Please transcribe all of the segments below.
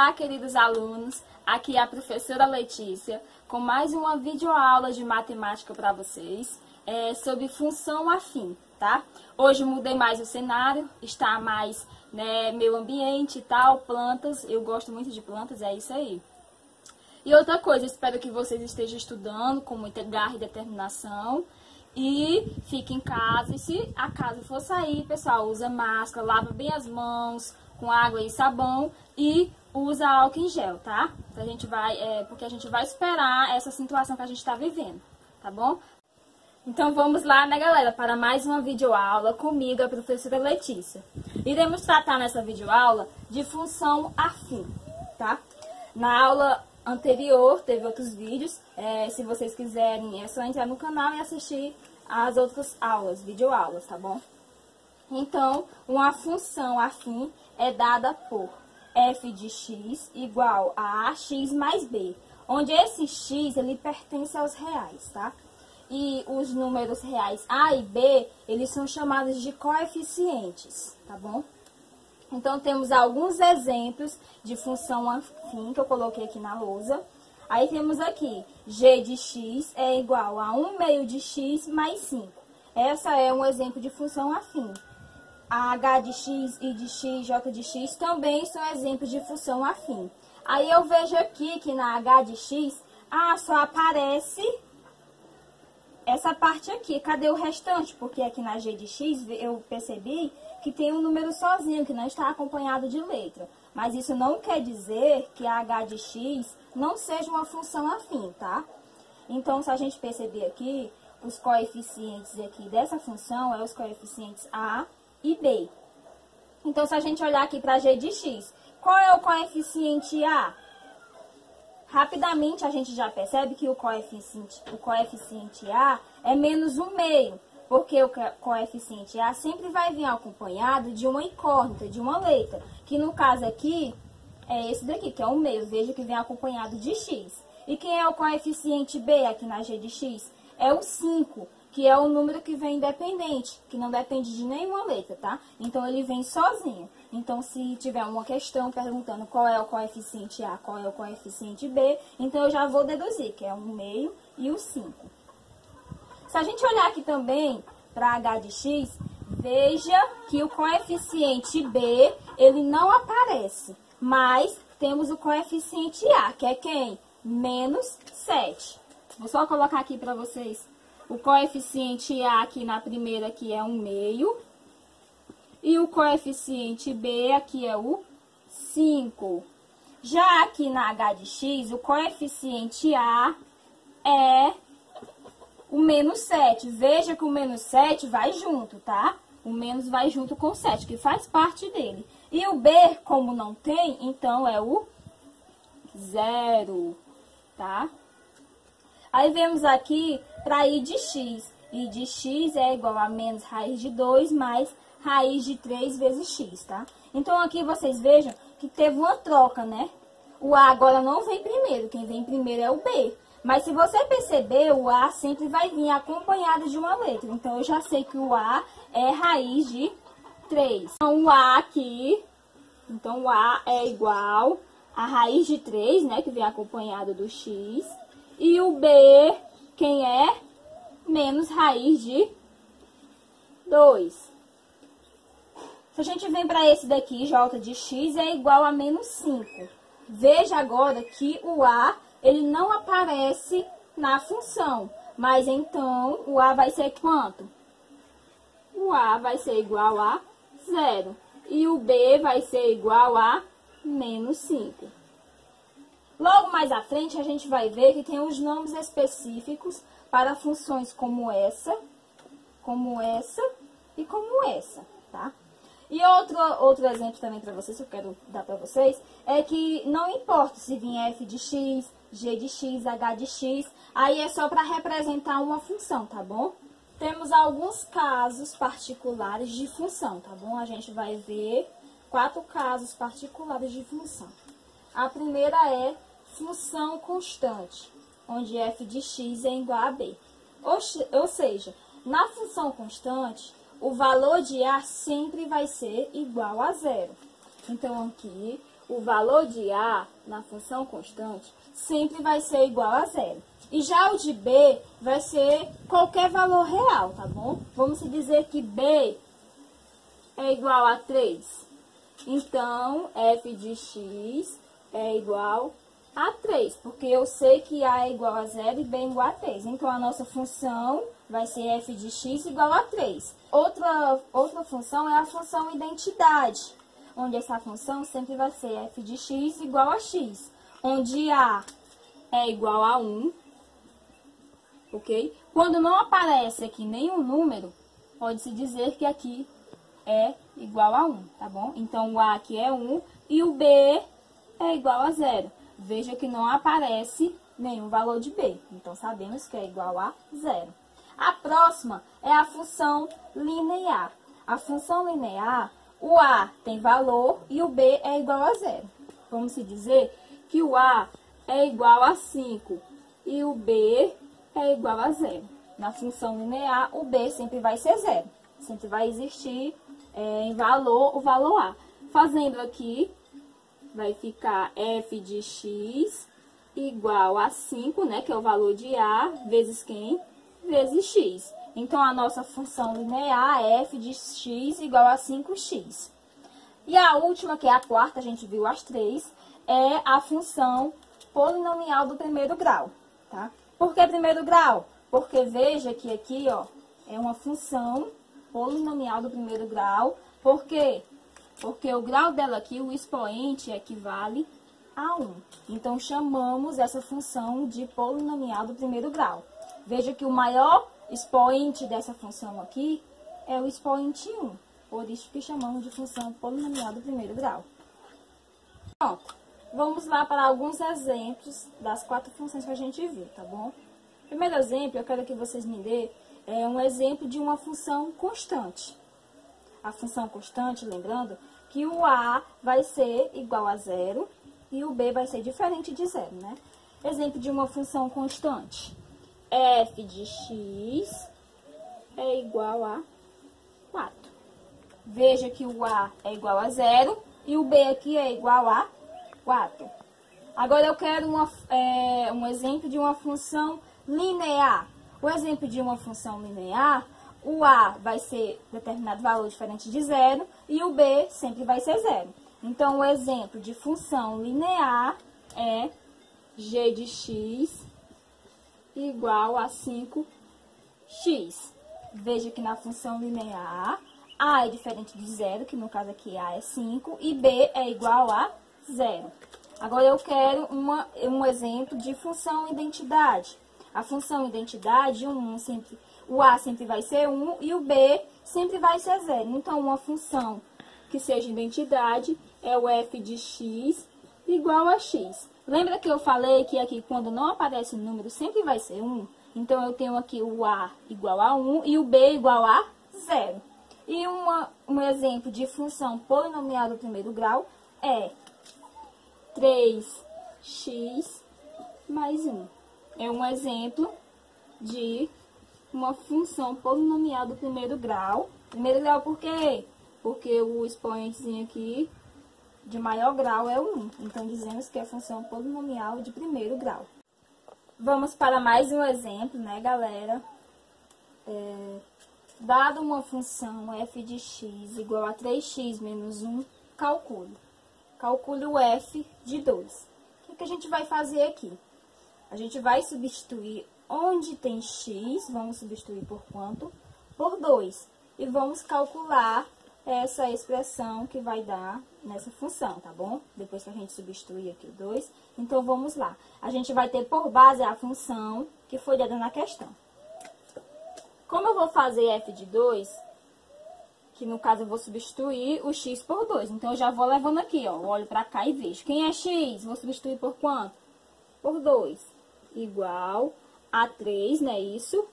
Olá, queridos alunos, aqui é a professora Letícia com mais uma videoaula de matemática para vocês sobre função afim, tá? Hoje mudei mais o cenário, está mais meio ambiente e tal, plantas, eu gosto muito de plantas, é isso aí. E outra coisa, espero que vocês estejam estudando com muita garra e determinação e fiquem em casa. E se acaso for sair, pessoal, usa máscara, lava bem as mãos com água e sabão e usa álcool em gel, tá? Porque a gente vai esperar essa situação que a gente está vivendo, tá bom? Então vamos lá, né, galera, para mais uma videoaula comigo, a professora Letícia. Iremos tratar nessa videoaula de função afim, tá? Na aula anterior teve outros vídeos, se vocês quiserem é só entrar no canal e assistir as outras aulas, videoaulas, tá bom? Então, uma função afim é dada por f de x igual a x mais b, onde esse x ele pertence aos reais, tá? E os números reais a e b, eles são chamados de coeficientes, tá bom? Então, temos alguns exemplos de função afim que eu coloquei aqui na lousa. Aí temos aqui, g de x é igual a 1/2 de x mais 5. Essa é um exemplo de função afim. A h de x, i de x, j de x também são exemplos de função afim. Aí eu vejo aqui que na h de x, só aparece essa parte aqui. Cadê o restante? Porque aqui na g de x eu percebi que tem um número sozinho, que não está acompanhado de letra. Mas isso não quer dizer que a h de x não seja uma função afim, tá? Então, se a gente perceber aqui, os coeficientes aqui dessa função são os coeficientes a e b. Então, se a gente olhar aqui para g de x, qual é o coeficiente a? Rapidamente, a gente já percebe que o coeficiente a é menos 1/2, porque o coeficiente a sempre vai vir acompanhado de uma incógnita, de uma letra, que no caso aqui é esse daqui, que é 1/2, veja que vem acompanhado de x. E quem é o coeficiente b aqui na g de x? É o 5, que é o número que vem independente, que não depende de nenhuma letra, tá? Então, ele vem sozinho. Então, se tiver uma questão perguntando qual é o coeficiente A, qual é o coeficiente B, então eu já vou deduzir, que é 1/2 e o 5. Se a gente olhar aqui também para h de x, veja que o coeficiente B, ele não aparece, mas temos o coeficiente A, que é quem? Menos 7. Vou só colocar aqui para vocês. O coeficiente A aqui na primeira aqui é 1/2. E o coeficiente B aqui é o 5. Já aqui na h de x, o coeficiente A é o menos 7. Veja que o menos 7 vai junto, tá? O menos vai junto com o 7, que faz parte dele. E o B, como não tem, então é o 0, tá? Aí vemos aqui para i de x. I de x é igual a menos raiz de 2 mais raiz de 3 vezes x, tá? Então, aqui vocês vejam que teve uma troca, né? O A agora não vem primeiro, quem vem primeiro é o B. Mas se você perceber, o A sempre vai vir acompanhado de uma letra. Então, eu já sei que o A é raiz de 3. Então, o A aqui, então o A é igual a raiz de 3, né? Que vem acompanhado do x. E o B, quem é? Menos raiz de 2. Se a gente vem para esse daqui, j de x é igual a menos 5. Veja agora que o a, ele não aparece na função. Mas então, o a vai ser quanto? O a vai ser igual a 0. E o b vai ser igual a menos 5. Logo mais à frente, a gente vai ver que tem os nomes específicos para funções como essa e como essa, tá? E outro exemplo também para vocês, que eu quero dar para vocês, é que não importa se vir f de x, g de x, h de x, aí é só para representar uma função, tá bom? Temos alguns casos particulares de função, tá bom? A gente vai ver 4 casos particulares de função. A primeira é função constante, onde f de x é igual a b. Ou seja, na função constante, o valor de a sempre vai ser igual a 0. Então, aqui, o valor de A na função constante sempre vai ser igual a zero. E já o de B vai ser qualquer valor real, tá bom? Vamos dizer que B é igual a 3. Então, f de x é igual a 3, porque eu sei que A é igual a 0 e B é igual a 3. Então, a nossa função vai ser f de x igual a 3. Outra função é a função identidade, onde essa função sempre vai ser f de x igual a x, onde A é igual a 1, ok? Quando não aparece aqui nenhum número, pode-se dizer que aqui é igual a 1, tá bom? Então, o A aqui é 1 e o B é igual a 0. Veja que não aparece nenhum valor de B, então sabemos que é igual a 0. A próxima é a função linear. A função linear, o A tem valor e o B é igual a 0. Vamos dizer que o A é igual a 5 e o B é igual a 0. Na função linear, o B sempre vai ser 0. Sempre vai existir em valor o valor A. Fazendo aqui, vai ficar f de x igual a 5, né, que é o valor de A, vezes quem? Vezes x. Então, a nossa função linear é f de x igual a 5x. E a última, que é a quarta, a gente viu as três, é a função polinomial do primeiro grau, tá? Por que primeiro grau? Porque veja que aqui, ó, é uma função polinomial do primeiro grau. Por quê? Porque o grau dela aqui, o expoente, equivale a 1. Então, chamamos essa função de polinomial do primeiro grau. Veja que o maior expoente dessa função aqui é o expoente 1. Por isso que chamamos de função polinomial do primeiro grau. Pronto. Vamos lá para alguns exemplos das 4 funções que a gente viu, tá bom? Primeiro exemplo, eu quero que vocês me dêem um exemplo de uma função constante. A função constante, lembrando que o A vai ser igual a 0 e o B vai ser diferente de 0, né? Exemplo de uma função constante. F de x é igual a 4. Veja que o A é igual a 0 e o B aqui é igual a 4. Agora eu quero um exemplo de uma função linear. O exemplo de uma função linear, o A vai ser determinado valor diferente de 0 e o B sempre vai ser 0. Então, o exemplo de função linear é g de x igual a 5x. Veja que na função linear, A é diferente de 0, que no caso aqui A é 5, e B é igual a 0. Agora, eu quero um exemplo de função identidade. A função identidade, o A sempre vai ser 1 e o B sempre vai ser 0. Então, uma função que seja identidade é o f de x igual a x. Lembra que eu falei que aqui, quando não aparece número, sempre vai ser 1? Então, eu tenho aqui o A igual a 1 e o B igual a 0. E um exemplo de função polinomial do primeiro grau é 3x mais 1. É um exemplo de uma função polinomial do primeiro grau. Primeiro grau por quê? Porque o expoentezinho aqui de maior grau é o 1. Então, dizemos que é função polinomial de primeiro grau. Vamos para mais um exemplo, né, galera? Dado uma função f de x igual a 3x menos 1, calcule. Calcule o f de 2. O que a gente vai fazer aqui? A gente vai substituir onde tem x, vamos substituir por quanto? Por 2. E vamos calcular essa expressão que vai dar nessa função, tá bom? Depois que a gente substituir aqui o 2. Então, vamos lá. A gente vai ter por base a função que foi dada na questão. Como eu vou fazer f de 2, que no caso eu vou substituir o x por 2. Então, eu já vou levando aqui, ó. Olho pra cá e vejo. Quem é x? Vou substituir por quanto? Por 2. Igual a 3, não é isso?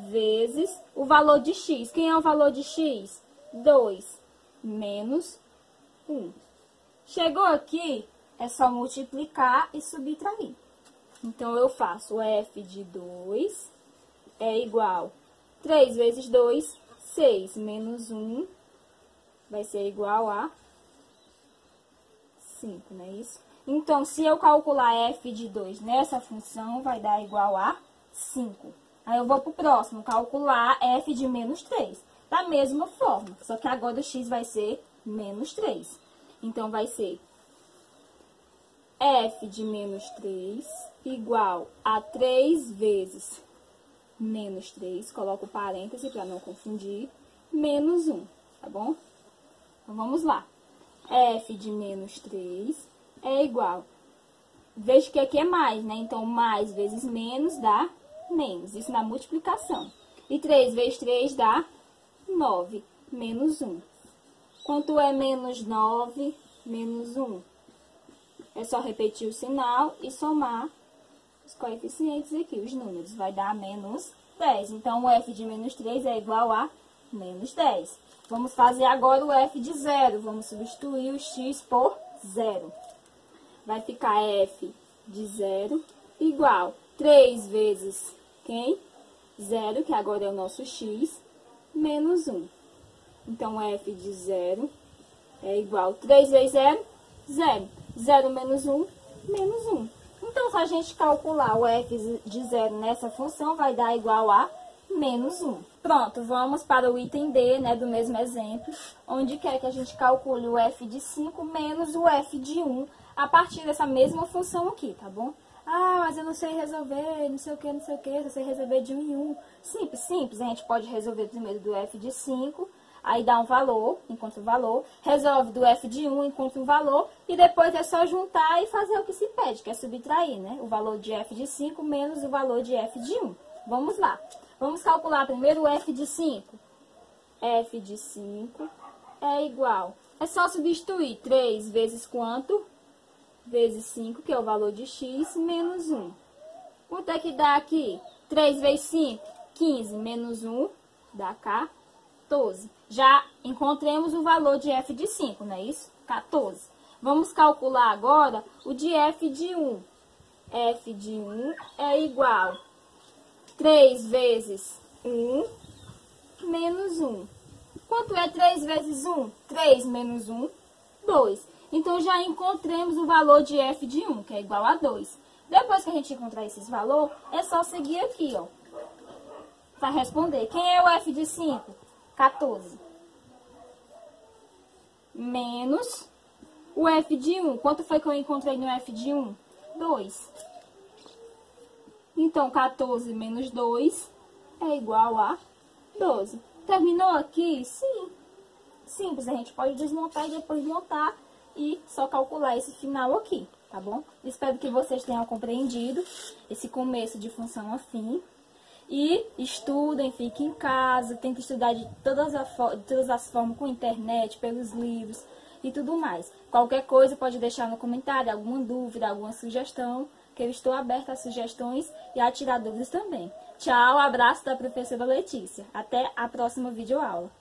Vezes o valor de x. Quem é o valor de x? 2 menos 1. Chegou aqui, é só multiplicar e subtrair. Então, eu faço f de 2 é igual 3 vezes 2, 6, menos 1, vai ser igual a 5, não é isso? Então, se eu calcular f de 2 nessa função, vai dar igual a 5. Aí eu vou para o próximo, calcular f de menos 3. Da mesma forma, só que agora o x vai ser menos 3. Então, vai ser f de menos 3 igual a 3 vezes menos 3, coloco parêntese para não confundir, menos 1, tá bom? Então, vamos lá. F de menos 3 é igual, veja que aqui é mais, né? Então, mais vezes menos dá menos, isso na multiplicação. E 3 vezes 3 dá 9, menos 1. Quanto é menos 9, menos 1? É só repetir o sinal e somar os coeficientes aqui, os números. Vai dar menos 10. Então, o f de menos 3 é igual a menos 10. Vamos fazer agora o f de 0. Vamos substituir o x por 0. Vai ficar f de 0 igual 3 vezes quem? 0, que agora é o nosso x, menos 1. Então, f de 0 é igual a 3 vezes 0, 0. 0 menos 1, menos 1. Então, se a gente calcular o f de 0 nessa função, vai dar igual a menos 1. Pronto, vamos para o item D, né, do mesmo exemplo, onde quer que a gente calcule o f de 5 menos o f de 1 a partir dessa mesma função aqui, tá bom? Ah, mas eu não sei resolver, não sei o que, só sei resolver de 1 em 1. Simples, simples. A gente pode resolver primeiro do f de 5, aí dá um valor, encontra o valor, resolve do f de 1, encontra um valor, e depois é só juntar e fazer o que se pede, que é subtrair, né? O valor de f de 5 menos o valor de f de 1. Vamos lá. Vamos calcular primeiro o f de 5. F de 5 é igual. É só substituir 3 vezes quanto? Vezes 5, que é o valor de x, menos 1. Quanto é que dá aqui? 3 vezes 5, 15, menos 1, dá 14. Já encontramos o valor de f de 5, não é isso? 14. Vamos calcular agora o de f de 1. F de 1 é igual a 3 vezes 1, menos 1. Quanto é 3 vezes 1? 3 menos 1, 2. Então, já encontramos o valor de f de 1, que é igual a 2. Depois que a gente encontrar esses valores, é só seguir aqui, ó, para responder. Quem é o f de 5? 14. Menos o f de 1. Quanto foi que eu encontrei no f de 1? 2. Então, 14 menos 2 é igual a 12. Terminou aqui? Sim. Simples, a gente pode desmontar e depois montar e só calcular esse final aqui, tá bom? Espero que vocês tenham compreendido esse começo de função afim. E estudem, fiquem em casa, tem que estudar de todas as formas, com internet, pelos livros e tudo mais. Qualquer coisa pode deixar no comentário, alguma dúvida, alguma sugestão, que eu estou aberta a sugestões e a tirar dúvidas também. Tchau, abraço da professora Letícia. Até a próxima videoaula.